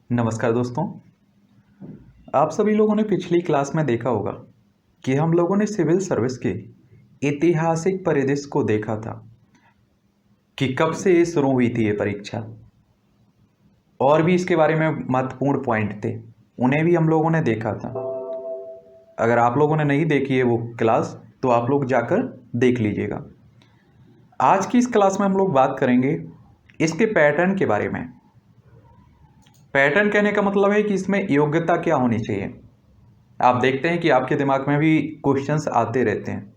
नमस्कार दोस्तों। आप सभी लोगों ने पिछली क्लास में देखा होगा कि हम लोगों ने सिविल सर्विस के ऐतिहासिक परिदृश्य को देखा था कि कब से ये शुरू हुई थी ये परीक्षा, और भी इसके बारे में महत्वपूर्ण पॉइंट थे, उन्हें भी हम लोगों ने देखा था। अगर आप लोगों ने नहीं देखी है वो क्लास तो आप लोग जाकर देख लीजिएगा। आज की इस क्लास में हम लोग बात करेंगे इसके पैटर्न के बारे में। पैटर्न कहने का मतलब है कि इसमें योग्यता क्या होनी चाहिए। आप देखते हैं कि आपके दिमाग में भी क्वेश्चंस आते रहते हैं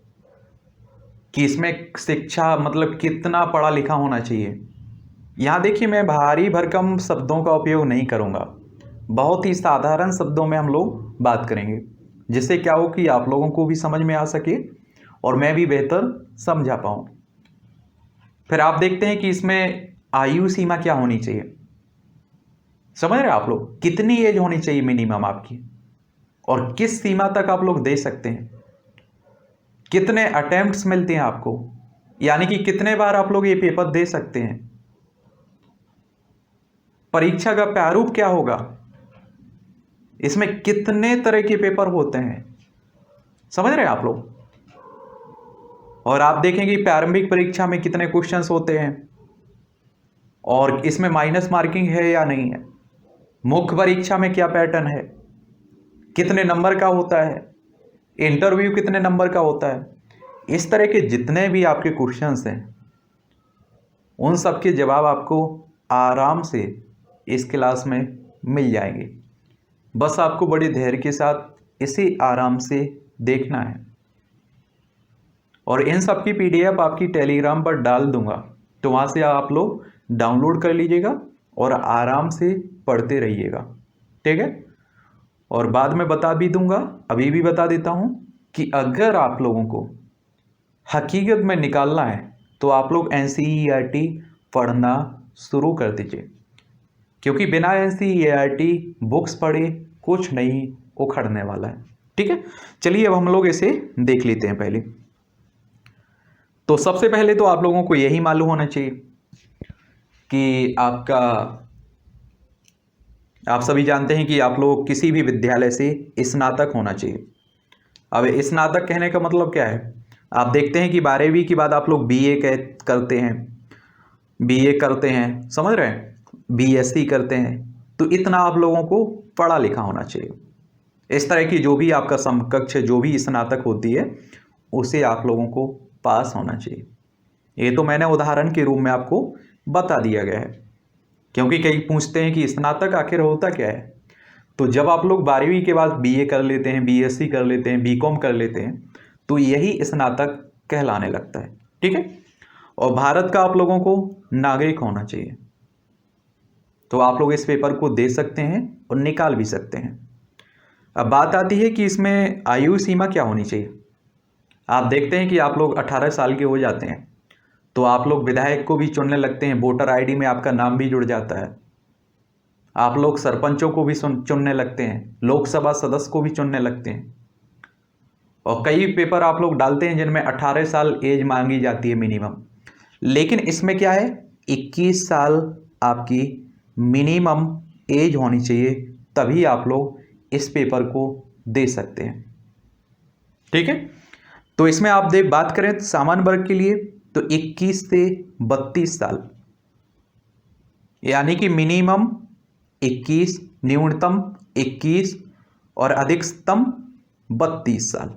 कि इसमें शिक्षा मतलब कितना पढ़ा लिखा होना चाहिए। यहाँ देखिए, मैं भारी भरकम शब्दों का उपयोग नहीं करूँगा, बहुत ही साधारण शब्दों में हम लोग बात करेंगे, जिससे क्या हो कि आप लोगों को भी समझ में आ सके और मैं भी बेहतर समझा पाऊँ। फिर आप देखते हैं कि इसमें आयु सीमा क्या होनी चाहिए। समझ रहे हैं आप लोग, कितनी एज होनी चाहिए मिनिमम आपकी, और किस सीमा तक आप लोग दे सकते हैं, कितने अटेम्प्ट्स मिलते हैं आपको, यानी कि कितने बार आप लोग ये पेपर दे सकते हैं, परीक्षा का प्रारूप क्या होगा, इसमें कितने तरह के पेपर होते हैं। समझ रहे हैं आप लोग। और आप देखेंगे प्रारंभिक परीक्षा में कितने क्वेश्चंस होते हैं और इसमें माइनस मार्किंग है या नहीं है, मुख्य परीक्षा में क्या पैटर्न है, कितने नंबर का होता है, इंटरव्यू कितने नंबर का होता है। इस तरह के जितने भी आपके क्वेश्चंस हैं उन सब के जवाब आपको आराम से इस क्लास में मिल जाएंगे। बस आपको बड़े धैर्य के साथ इसे आराम से देखना है। और इन सब की पीडीएफ आपकी टेलीग्राम पर डाल दूंगा, तो वहाँ से आप लोग डाउनलोड कर लीजिएगा और आराम से पढ़ते रहिएगा, ठीक है। और बाद में बता भी दूंगा, अभी भी बता देता हूँ कि अगर आप लोगों को हकीकत में निकालना है तो आप लोग एनसीईआरटी पढ़ना शुरू कर दीजिए, क्योंकि बिना एनसीईआरटी बुक्स पढ़े कुछ नहीं उखड़ने वाला है, ठीक है। चलिए अब हम लोग इसे देख लेते हैं। पहले तो सबसे पहले तो आप लोगों को यही मालूम होना चाहिए कि आप सभी जानते हैं कि आप लोग किसी भी विद्यालय से स्नातक होना चाहिए। अब स्नातक कहने का मतलब क्या है, आप देखते हैं कि 12वीं के बाद आप लोग बीए करते हैं, बीए करते हैं, समझ रहे हैं, बीएससी करते हैं, तो इतना आप लोगों को पढ़ा लिखा होना चाहिए। इस तरह की जो भी आपका समकक्ष जो भी स्नातक होती है उसे आप लोगों को पास होना चाहिए। ये तो मैंने उदाहरण के रूप में आपको बता दिया गया है, क्योंकि कई पूछते हैं कि स्नातक आखिर होता क्या है। तो जब आप लोग 12वीं के बाद बीए कर लेते हैं, बीएससी कर लेते हैं, बीकॉम कर लेते हैं, तो यही स्नातक कहलाने लगता है, ठीक है। और भारत का आप लोगों को नागरिक होना चाहिए, तो आप लोग इस पेपर को दे सकते हैं और निकाल भी सकते हैं। अब बात आती है कि इसमें आयु सीमा क्या होनी चाहिए। आप देखते हैं कि आप लोग 18 साल के हो जाते हैं तो आप लोग विधायक को भी चुनने लगते हैं, वोटर आईडी में आपका नाम भी जुड़ जाता है। आप लोग सरपंचों को भी चुनने लगते हैं, लोकसभा सदस्य को भी चुनने लगते हैं, और कई पेपर आप लोग डालते हैं जिनमें 18 साल एज मांगी जाती है मिनिमम। लेकिन इसमें क्या है, 21 साल आपकी मिनिमम एज होनी चाहिए, तभी आप लोग इस पेपर को दे सकते हैं, ठीक है। तो इसमें आप बात करें सामान्य वर्ग के लिए तो 21 से 32 साल, यानी कि मिनिमम 21, न्यूनतम 21 और अधिकतम 32 साल।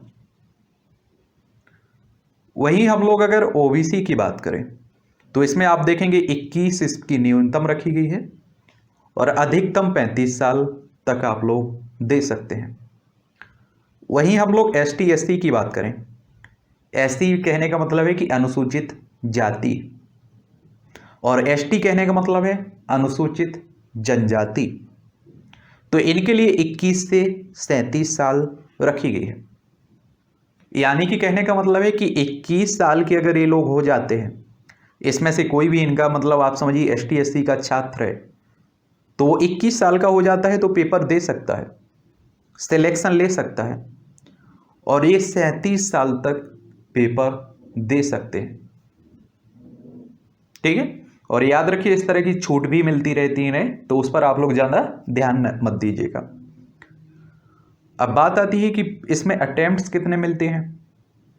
वहीं हम लोग अगर ओबीसी की बात करें तो इसमें आप देखेंगे 21 इसकी न्यूनतम रखी गई है और अधिकतम 35 साल तक आप लोग दे सकते हैं। वहीं हम लोग एसटी एससी की बात करें, एससी कहने का मतलब है कि अनुसूचित जाति, और एसटी कहने का मतलब है अनुसूचित जनजाति, तो इनके लिए 21 से 37 साल रखी गई है। यानी कि कहने का मतलब है कि 21 साल के अगर ये लोग हो जाते हैं, इसमें से कोई भी इनका मतलब आप समझिए एसटी एससी का छात्र है, तो वो 21 साल का हो जाता है तो पेपर दे सकता है, सिलेक्शन ले सकता है, और ये 37 साल तक पेपर दे सकते हैं, ठीक है। और याद रखिए इस तरह की छूट भी मिलती रहती है, तो उस पर आप लोग ज़्यादा ध्यान मत दीजिएगा। अब बात आती है कि इसमें अटेम्प्ट्स कितने मिलते हैं,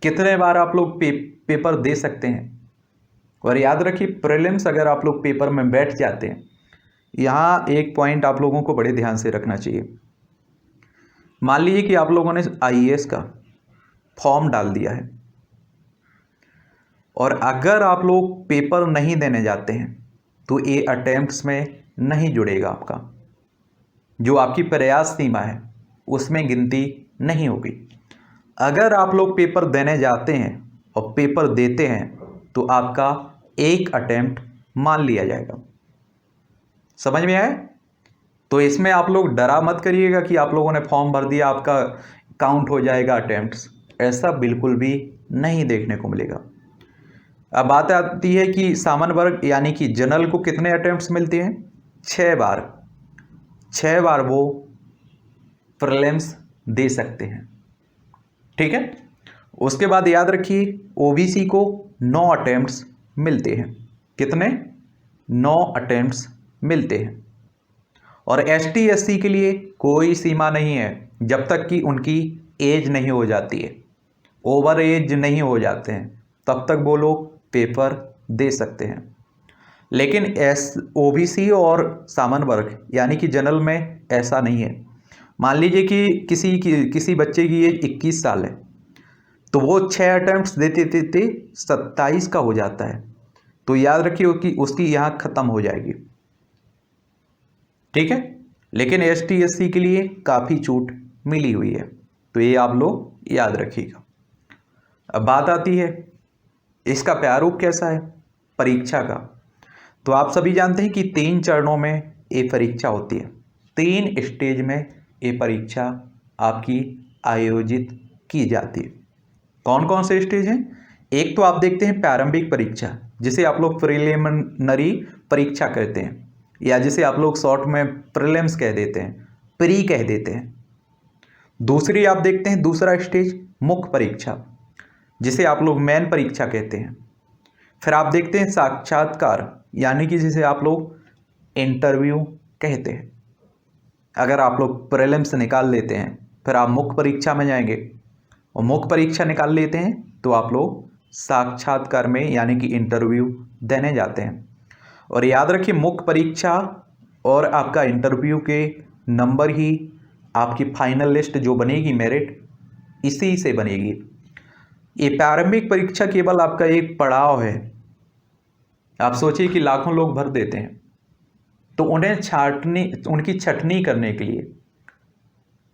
कितने बार आप लोग पेपर दे सकते हैं। और याद रखिए प्रीलिम्स अगर आप लोग पेपर में बैठ जाते हैं, यहाँ एक पॉइंट आप लोगों को बड़े ध्यान से रखना चाहिए। मान लीजिए कि आप लोगों ने आईएएस का फॉर्म डाल दिया है और अगर आप लोग पेपर नहीं देने जाते हैं तो ये अटेम्प्ट्स में नहीं जुड़ेगा, आपका जो आपकी प्रयास सीमा है उसमें गिनती नहीं होगी। अगर आप लोग पेपर देने जाते हैं और पेपर देते हैं तो आपका एक अटेम्प्ट मान लिया जाएगा। समझ में आए? तो इसमें आप लोग डरा मत करिएगा कि आप लोगों ने फॉर्म भर दिया आपका काउंट हो जाएगा अटेम्प्ट्स, ऐसा बिल्कुल भी नहीं देखने को मिलेगा। अब बात आती है कि सामान्य वर्ग यानी कि जनरल को कितने अटेम्प्ट्स मिलते हैं, 6 बार। 6 बार वो प्रीलिम्स दे सकते हैं, ठीक है। उसके बाद याद रखिए ओबीसी को 9 अटेम्प्ट्स मिलते हैं। कितने? 9 अटेम्प्ट्स मिलते हैं। और एसटी एससी के लिए कोई सीमा नहीं है, जब तक कि उनकी एज नहीं हो जाती है, ओवर एज नहीं हो जाते हैं, तब तक वो लोग पेपर दे सकते हैं। लेकिन ओबीसी और सामान्य वर्ग यानी कि जनरल में ऐसा नहीं है। मान लीजिए कि किसी बच्चे की एज 21 साल है, तो वो 6 अटेम्प्ट्स देते देते 27 का हो जाता है, तो याद रखिए कि उसकी यहाँ ख़त्म हो जाएगी, ठीक है। लेकिन एसटी एससी के लिए काफ़ी छूट मिली हुई है, तो ये आप लोग याद रखिएगा। अब बात आती है इसका प्रारूप कैसा है परीक्षा का। तो आप सभी जानते हैं कि 3 चरणों में ये परीक्षा होती है, 3 स्टेज में ये परीक्षा आपकी आयोजित की जाती है। कौन कौन से स्टेज हैं? एक तो आप देखते हैं प्रारंभिक परीक्षा, जिसे आप लोग प्रिलिमिनरी परीक्षा कहते हैं, या जिसे आप लोग शॉर्ट में प्रीलिम्स कह देते हैं, प्री कह देते हैं। दूसरी आप देखते हैं दूसरा स्टेज मुख्य परीक्षा, जिसे आप लोग मेन परीक्षा कहते हैं। फिर आप देखते हैं साक्षात्कार, यानी कि जिसे आप लोग इंटरव्यू कहते हैं। अगर आप लोग प्रीलिम्स निकाल लेते हैं फिर आप मुख्य परीक्षा में जाएंगे, और मुख्य परीक्षा निकाल लेते हैं तो आप लोग साक्षात्कार में यानी कि इंटरव्यू देने जाते हैं। और याद रखिए मुख्य परीक्षा और आपका इंटरव्यू के नंबर ही आपकी फाइनल लिस्ट जो बनेगी मेरिट, इसी से बनेगी। ये प्रारंभिक परीक्षा केवल आपका एक पड़ाव है। आप सोचिए कि लाखों लोग भर देते हैं, तो उनकी छटनी करने के लिए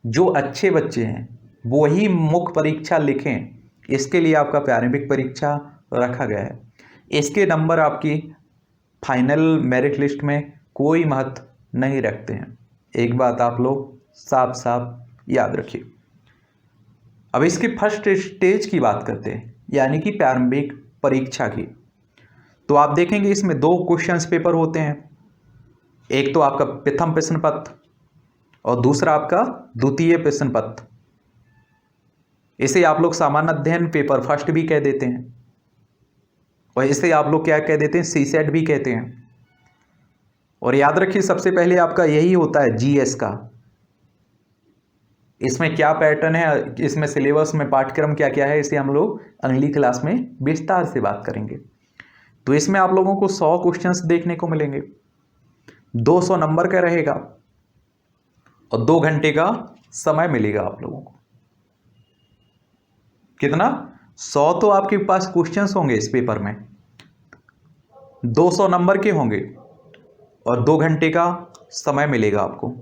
जो अच्छे बच्चे हैं वो ही मुख्य परीक्षा लिखें, इसके लिए आपका प्रारंभिक परीक्षा रखा गया है। इसके नंबर आपकी फाइनल मेरिट लिस्ट में कोई महत्व नहीं रखते हैं। एक बात आप लोग साफ साफ याद रखिए। अब इसके फर्स्ट स्टेज की बात करते हैं, यानी कि प्रारंभिक परीक्षा की। तो आप देखेंगे इसमें 2 क्वेश्चंस पेपर होते हैं, एक तो आपका प्रथम प्रश्न पत्र और दूसरा आपका द्वितीय प्रश्न पत्र। इसे आप लोग सामान्य अध्ययन पेपर फर्स्ट भी कह देते हैं, और इसे आप लोग क्या कह देते हैं, सीसेट भी कहते हैं। और याद रखिए सबसे पहले आपका यही होता है जीएस का। इसमें क्या पैटर्न है, इसमें सिलेबस में पाठ्यक्रम क्या क्या है, इसे हम लोग अगली क्लास में विस्तार से बात करेंगे। तो इसमें आप लोगों को 100 क्वेश्चंस देखने को मिलेंगे, 200 नंबर का रहेगा और 2 घंटे का समय मिलेगा आप लोगों को। कितना? 100 तो आपके पास क्वेश्चंस होंगे इस पेपर में, 200 नंबर के होंगे और 2 घंटे का समय मिलेगा आपको,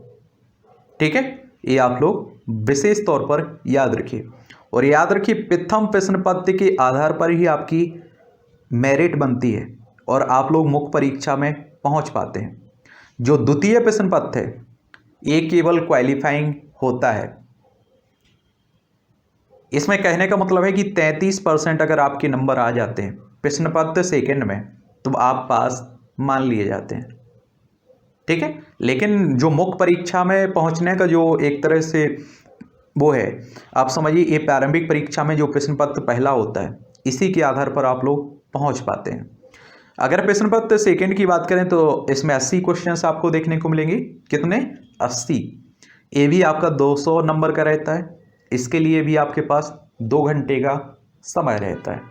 ठीक है। ये आप लोग विशेष तौर पर याद रखिए। और याद रखिए प्रथम प्रश्न पत्र के आधार पर ही आपकी मेरिट बनती है और आप लोग मुख्य परीक्षा में पहुंच पाते हैं। जो द्वितीय प्रश्न पत्र है ये केवल क्वालिफाइंग होता है। इसमें कहने का मतलब है कि 33% अगर आपके नंबर आ जाते हैं प्रश्न पत्र सेकेंड में, तो आप पास मान लिए जाते हैं, ठीक है। लेकिन जो मुख्य परीक्षा में पहुंचने का जो एक तरह से वो है, आप समझिए ये प्रारंभिक परीक्षा में जो प्रश्न पत्र पहला होता है, इसी के आधार पर आप लोग पहुंच पाते हैं। अगर प्रश्न पत्र सेकंड की बात करें तो इसमें 80 क्वेश्चंस आपको देखने को मिलेंगे। कितने? 80। ये भी आपका 200 नंबर का रहता है। इसके लिए भी आपके पास 2 घंटे का समय रहता है।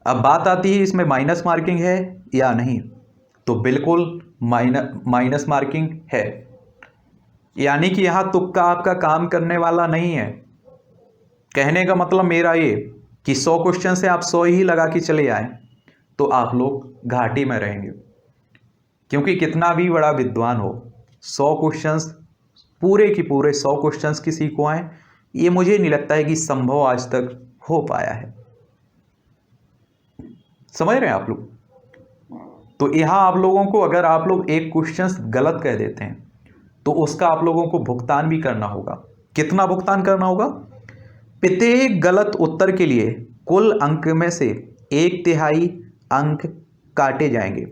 अब बात आती है इसमें माइनस मार्किंग है या नहीं, तो बिल्कुल माइनस मार्किंग है। यानी कि यहाँ तुक्का आपका काम करने वाला नहीं है। कहने का मतलब मेरा ये कि 100 क्वेश्चन से आप 100 ही लगा के चले आए तो आप लोग घाटी में रहेंगे, क्योंकि कितना भी बड़ा विद्वान हो 100 क्वेश्चंस पूरे की पूरे 100 क्वेश्चंस किसी को आए, ये मुझे नहीं लगता है कि संभव आज तक हो पाया है। समझ रहे हैं आप लोग? तो यहाँ आप लोगों को, अगर आप लोग एक क्वेश्चंस गलत कह देते हैं तो उसका आप लोगों को भुगतान भी करना होगा। कितना भुगतान करना होगा? प्रत्येक गलत उत्तर के लिए कुल अंक में से 1/3 अंक काटे जाएंगे।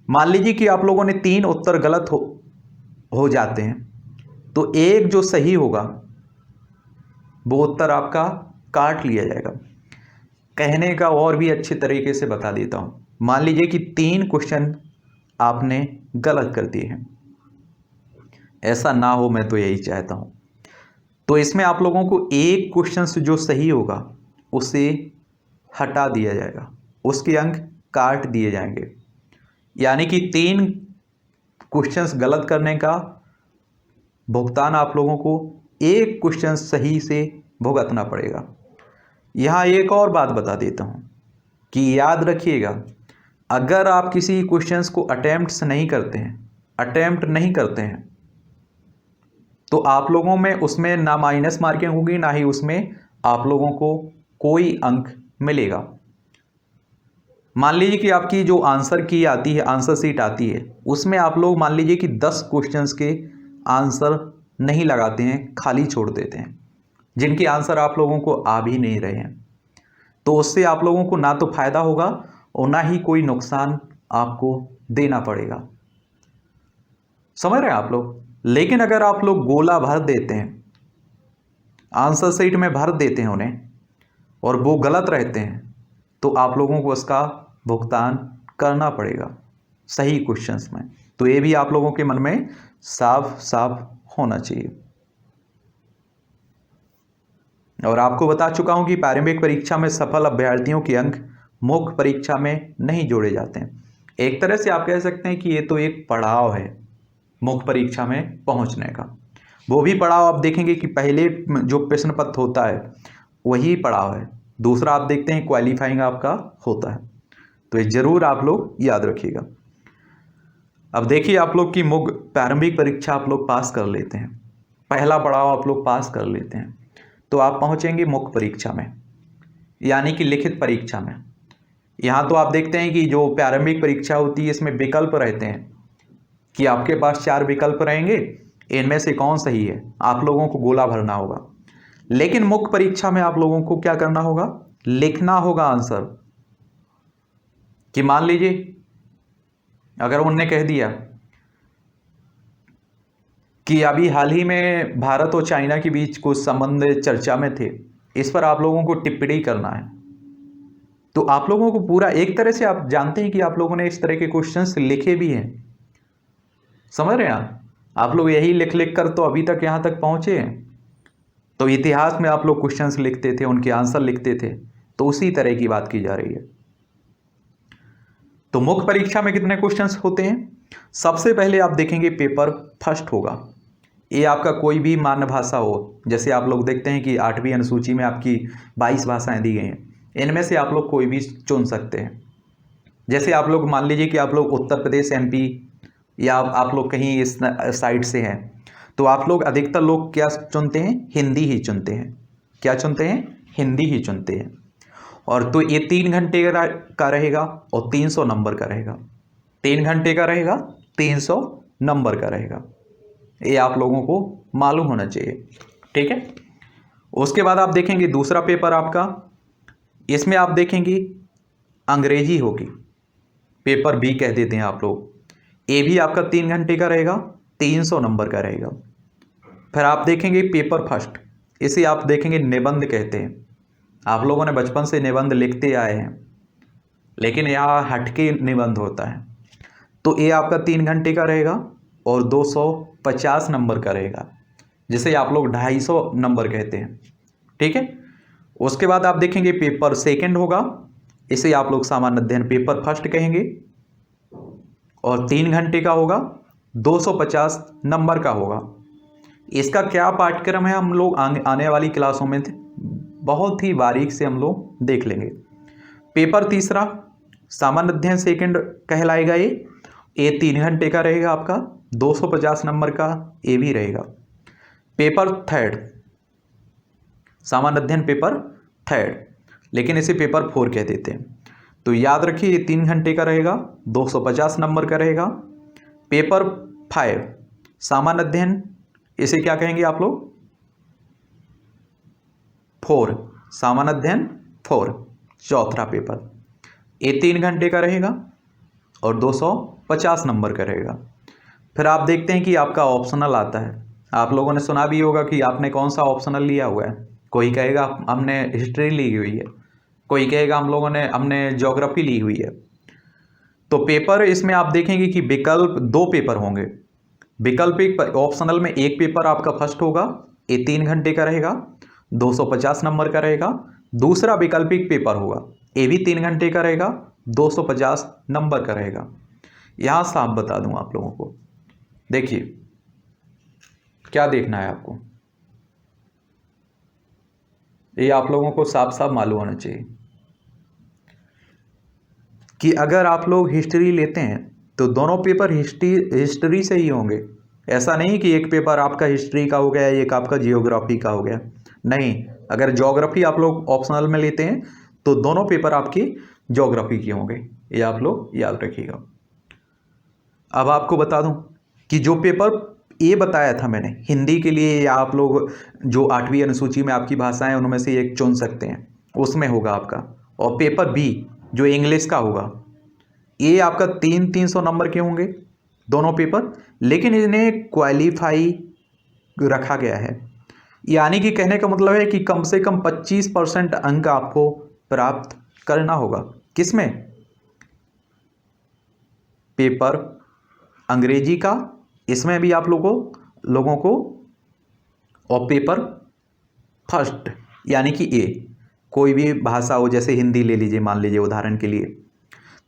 मान लीजिए कि आप लोगों ने 3 उत्तर गलत हो जाते हैं तो एक जो सही होगा वो उत्तर आपका काट लिया जाएगा। कहने का और भी अच्छे तरीके से बता देता हूं। मान लीजिए कि 3 क्वेश्चन आपने गलत कर दिए हैं, ऐसा ना हो, मैं तो यही चाहता हूं। तो इसमें आप लोगों को एक क्वेश्चन जो सही होगा उसे हटा दिया जाएगा, उसके अंक काट दिए जाएंगे। यानी कि 3 क्वेश्चंस गलत करने का भुगतान आप लोगों को एक क्वेश्चन सही से भुगतना पड़ेगा। यहाँ एक और बात बता देता हूँ कि याद रखिएगा, अगर आप किसी क्वेश्चंस को अटेम्प्ट नहीं करते हैं तो आप लोगों में उसमें ना माइनस मार्किंग होगी, ना ही उसमें आप लोगों को कोई अंक मिलेगा। मान लीजिए कि आपकी जो आंसर की आती है, आंसर शीट आती है, उसमें आप लोग मान लीजिए कि 10 क्वेश्चंस के आंसर नहीं लगाते हैं, खाली छोड़ देते हैं, जिनके आंसर आप लोगों को आ भी नहीं रहे हैं, तो उससे आप लोगों को ना तो फायदा होगा और ना ही कोई नुकसान आपको देना पड़ेगा। समझ रहे हैं आप लोग? लेकिन अगर आप लोग गोला भर देते हैं, आंसर शीट में भर देते हैं उन्हें, और वो गलत रहते हैं, तो आप लोगों को उसका भुगतान करना पड़ेगा सही क्वेश्चंस में। तो ये भी आप लोगों के मन में साफ साफ होना चाहिए। और आपको बता चुका हूं कि प्रारंभिक परीक्षा में सफल अभ्यर्थियों के अंक मुख्य परीक्षा में नहीं जोड़े जाते हैं। एक तरह से आप कह सकते हैं कि ये तो एक पड़ाव है मुख्य परीक्षा में पहुंचने का। वो भी पड़ाव आप देखेंगे कि पहले जो प्रश्न पत्र होता है वही पड़ाव है, दूसरा आप देखते हैं क्वालिफाइंग आपका होता है। तो ये जरूर आप लोग याद रखिएगा। अब देखिए, आप लोग की मुख्य प्रारंभिक परीक्षा आप लोग पास कर लेते हैं, पहला पड़ाव आप लोग पास कर लेते हैं, तो आप पहुंचेंगे मुख्य परीक्षा में, यानी कि लिखित परीक्षा में। यहाँ तो आप देखते हैं कि जो प्रारंभिक परीक्षा होती है इसमें विकल्प रहते हैं कि आपके पास 4 विकल्प रहेंगे, इनमें से कौन सही है आप लोगों को गोला भरना होगा। लेकिन मुख्य परीक्षा में आप लोगों को क्या करना होगा? लिखना होगा आंसर। कि मान लीजिए अगर उनने कह दिया कि अभी हाल ही में भारत और चाइना के बीच कुछ संबंध चर्चा में थे, इस पर आप लोगों को टिप्पणी करना है, तो आप लोगों को पूरा, एक तरह से आप जानते हैं कि आप लोगों ने इस तरह के क्वेश्चंस लिखे भी हैं। समझ रहे हैं आप लोग यही लिख लिख कर तो अभी तक यहाँ तक पहुंचे हैं। तो इतिहास में आप लोग क्वेश्चंस लिखते थे, उनके आंसर लिखते थे, तो उसी तरह की बात की जा रही है। तो मुख्य परीक्षा में कितने क्वेश्चंस होते हैं? सबसे पहले आप देखेंगे पेपर फर्स्ट होगा। ये आपका कोई भी मान्य भाषा हो, जैसे आप लोग देखते हैं कि 8वीं अनुसूची में आपकी 22 भाषाएं दी गई हैं, इनमें से आप लोग कोई भी चुन सकते हैं। जैसे आप लोग मान लीजिए कि आप लोग उत्तर प्रदेश, MP या आप लोग कहीं इस साइड से हैं, तो आप लोग, अधिकतर लोग क्या चुनते हैं? हिंदी ही चुनते हैं। क्या चुनते हैं? हिंदी ही चुनते हैं। और तो ये 3 घंटे का रहेगा और 300 नंबर का रहेगा। 3 घंटे का रहेगा, 300 नंबर का रहेगा। ये आप लोगों को मालूम होना चाहिए, ठीक है। उसके बाद आप देखेंगे दूसरा पेपर आपका, इसमें आप देखेंगे अंग्रेजी होगी, पेपर B कह देते हैं आप लोग। ये भी आपका 3 घंटे का रहेगा, 300 नंबर का रहेगा। फिर आप देखेंगे पेपर फर्स्ट, इसे आप देखेंगे निबंध कहते हैं। आप लोगों ने बचपन से निबंध लिखते आए हैं, लेकिन यहाँ हटके निबंध होता है। तो ये आपका 3 घंटे का रहेगा और 250 नंबर का रहेगा, जिसे आप लोग 250 नंबर कहते हैं। ठीक है। उसके बाद आप देखेंगे पेपर सेकंड होगा, इसे आप लोग सामान्य अध्ययन पेपर फर्स्ट कहेंगे और 3 घंटे का होगा, 250 नंबर का होगा। इसका क्या पाठ्यक्रम है हम लोग आने वाली क्लासों में बहुत ही बारीक से हम लोग देख लेंगे। पेपर तीसरा सामान्य अध्ययन सेकंड कहलाएगा। ये 3 घंटे का रहेगा आपका, 250 नंबर का ये भी रहेगा। पेपर थर्ड सामान्य अध्ययन पेपर थर्ड, लेकिन इसे पेपर 4 कह देते हैं। तो याद रखिए ये 3 घंटे का रहेगा, 250 नंबर का रहेगा। पेपर 5 सामान्य अध्ययन, इसे क्या कहेंगे आप लोग? 4 सामान्य अध्ययन 4 चौथा पेपर, ये 3 घंटे का रहेगा और 250 नंबर का रहेगा। फिर आप देखते हैं कि आपका ऑप्शनल आता है। आप लोगों ने सुना भी होगा कि आपने कौन सा ऑप्शनल लिया हुआ है। कोई कहेगा हमने हिस्ट्री ली हुई है, कोई कहेगा हमने ज्योग्राफी ली हुई है। तो पेपर इसमें आप देखेंगे कि विकल्प 2 पेपर होंगे। विकल्पिक ऑप्शनल में एक पेपर आपका फर्स्ट होगा, ये 3 घंटे का रहेगा, 250 नंबर का रहेगा। दूसरा वैकल्पिक पेपर होगा, ये भी 3 घंटे का रहेगा, 250 नंबर का रहेगा। यहाँ साफ बता दूं आप लोगों को, देखिए क्या देखना है आपको, ये आप लोगों को साफ साफ मालूम होना चाहिए कि अगर आप लोग हिस्ट्री लेते हैं तो दोनों पेपर हिस्ट्री से ही होंगे। ऐसा नहीं कि एक पेपर आपका हिस्ट्री का हो गया, एक आपका जियोग्राफी का हो गया। नहीं, अगर ज्योग्राफी आप लोग ऑप्शनल में लेते हैं तो दोनों पेपर आपकी ज्योग्राफी के होंगे, ये आप लोग याद रखिएगा। अब आपको बता दूं कि जो पेपर ए बताया था मैंने हिंदी के लिए, या आप लोग जो 8वीं अनुसूची में आपकी भाषाएं उनमें से एक चुन सकते हैं, उसमें होगा आपका। और पेपर बी जो इंग्लिश का होगा, ये आपका 300 नंबर के होंगे दोनों पेपर, लेकिन इन्हें क्वालिफाई रखा गया है। यानी कि कहने का मतलब है कि कम से कम 25% अंक आपको प्राप्त करना होगा। किसमें? पेपर अंग्रेजी का, इसमें भी आप लोगों को और पेपर फर्स्ट यानी कि ए, कोई भी भाषा हो, जैसे हिंदी ले लीजिए मान लीजिए उदाहरण के लिए,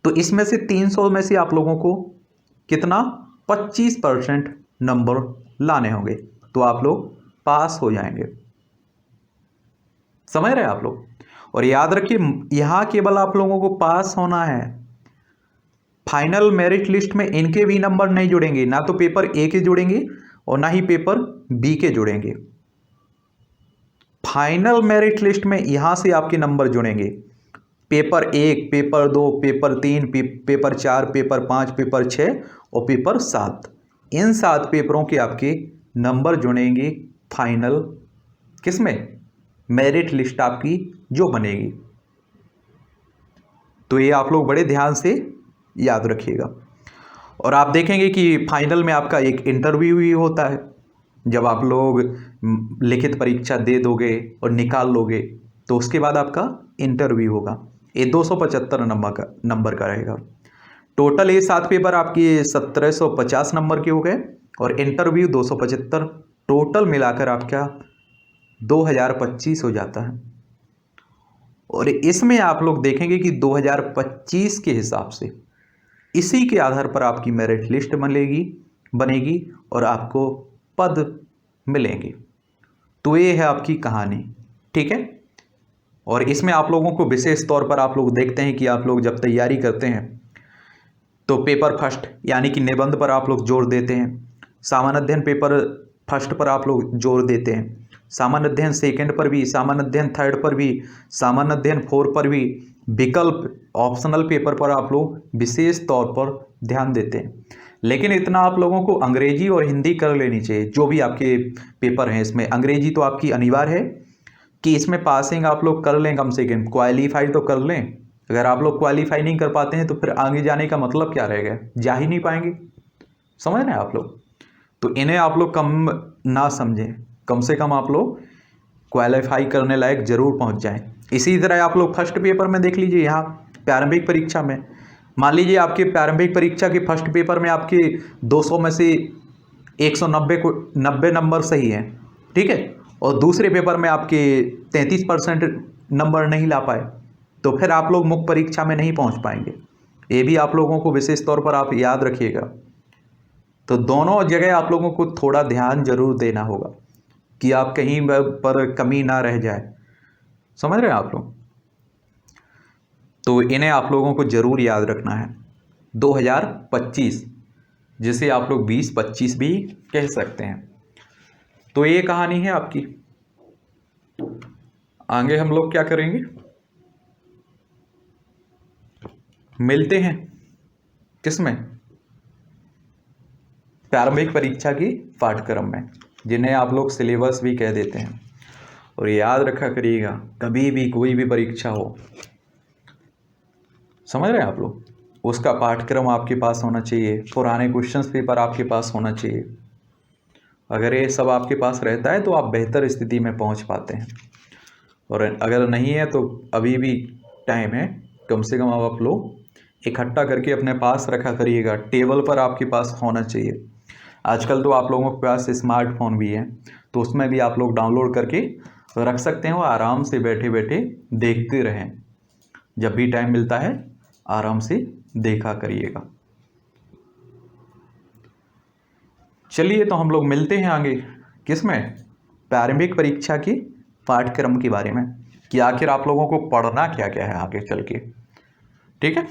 तो इसमें से 300 में से आप लोगों को कितना 25% नंबर लाने होंगे, तो आप लोग पास हो जाएंगे। समझ रहे हैं आप लोग? और याद रखिए यहां केवल आप लोगों को पास होना है, फाइनल मेरिट लिस्ट में इनके भी नंबर नहीं जुड़ेंगे, ना तो पेपर ए के जुड़ेंगे और ना ही पेपर बी के जुड़ेंगे। फाइनल मेरिट लिस्ट में यहां से आपके नंबर जुड़ेंगे, paper 1, paper 2, paper 3, paper 4, paper 5, paper 6 और पेपर 7। इन 7 पेपरों के आपके नंबर जुड़ेंगे फाइनल किसमें? मेरिट लिस्ट आपकी जो बनेगी। तो ये आप लोग बड़े ध्यान से याद रखिएगा। और आप देखेंगे कि फाइनल में आपका एक इंटरव्यू भी होता है। जब आप लोग लिखित परीक्षा दे दोगे और निकाल लोगे तो उसके बाद आपका इंटरव्यू होगा। ये 275 नंबर का रहेगा। टोटल ये 7 पेपर आपके 1750 नंबर के हो गए और इंटरव्यू 275, टोटल मिलाकर आपका 2025 हो जाता है। और इसमें आप लोग देखेंगे कि 2025 के हिसाब से इसी के आधार पर आपकी मेरिट लिस्ट बनेगी और आपको पद मिलेंगे। तो ये है आपकी कहानी, ठीक है। और इसमें आप लोगों को विशेष तौर पर आप लोग देखते हैं कि आप लोग जब तैयारी करते हैं तो पेपर फर्स्ट यानी कि निबंध पर आप लोग जोर देते हैं, सामान्य अध्ययन पेपर फर्स्ट पर आप लोग जोर देते हैं, सामान्य अध्ययन सेकंड पर भी, सामान्य अध्ययन थर्ड पर भी, सामान्य अध्ययन 4 पर भी, विकल्प ऑप्शनल पेपर पर आप लोग विशेष तौर पर ध्यान देते हैं। लेकिन इतना आप लोगों को अंग्रेजी और हिंदी कर लेनी चाहिए। जो भी आपके पेपर हैं इसमें अंग्रेजी तो आपकी अनिवार्य है कि इसमें पासिंग आप लोग कर लें, कम से कम क्वालिफाई तो कर लें। अगर आप लोग क्वालिफाई नहीं कर पाते हैं तो फिर आगे जाने का मतलब क्या रहेगा? जा ही नहीं पाएंगे। समझ रहे हैं आप लोग? तो इन्हें आप लोग कम ना समझें, कम से कम आप लोग क्वालिफाई करने लायक जरूर पहुंच जाएं। इसी तरह आप लोग फर्स्ट पेपर में देख लीजिए, यहाँ प्रारंभिक परीक्षा में मान लीजिए आपके प्रारंभिक परीक्षा के फर्स्ट पेपर में आपके 200 में से 190 को 90 नंबर सही हैं, ठीक है, और दूसरे पेपर में आपके 33% नंबर नहीं ला पाए, तो फिर आप लोग मुख्य परीक्षा में नहीं पहुंच पाएंगे। ये भी आप लोगों को विशेष तौर पर आप याद रखिएगा। तो दोनों जगह आप लोगों को थोड़ा ध्यान जरूर देना होगा कि आप कहीं पर कमी ना रह जाए। समझ रहे हैं आप लोग? तो इन्हें आप लोगों को ज़रूर याद रखना है। 2025 जिसे आप लोग 2025 भी कह सकते हैं। तो ये कहानी है आपकी। आगे हम लोग क्या करेंगे, मिलते हैं किसमें, प्रारंभिक परीक्षा की पाठ्यक्रम में, जिन्हें आप लोग सिलेबस भी कह देते हैं। और याद रखा करिएगा, कभी भी कोई भी परीक्षा हो, समझ रहे हैं आप लोग, उसका पाठ्यक्रम आपके पास होना चाहिए, पुराने क्वेश्चंस पेपर आपके पास होना चाहिए। अगर ये सब आपके पास रहता है तो आप बेहतर स्थिति में पहुंच पाते हैं, और अगर नहीं है तो अभी भी टाइम है। कम से कम आप लोग इकट्ठा करके अपने पास रखा करिएगा, टेबल पर आपके पास होना चाहिए। आजकल तो आप लोगों के पास स्मार्टफोन भी है, तो उसमें भी आप लोग डाउनलोड करके रख सकते हैं, और आराम से बैठे बैठे देखते रहें। जब भी टाइम मिलता है आराम से देखा करिएगा। चलिए, तो हम लोग मिलते हैं आगे किसमें, प्रारंभिक परीक्षा की पाठ्यक्रम के बारे में, कि आखिर आप लोगों को पढ़ना क्या क्या है आगे चल के। ठीक है।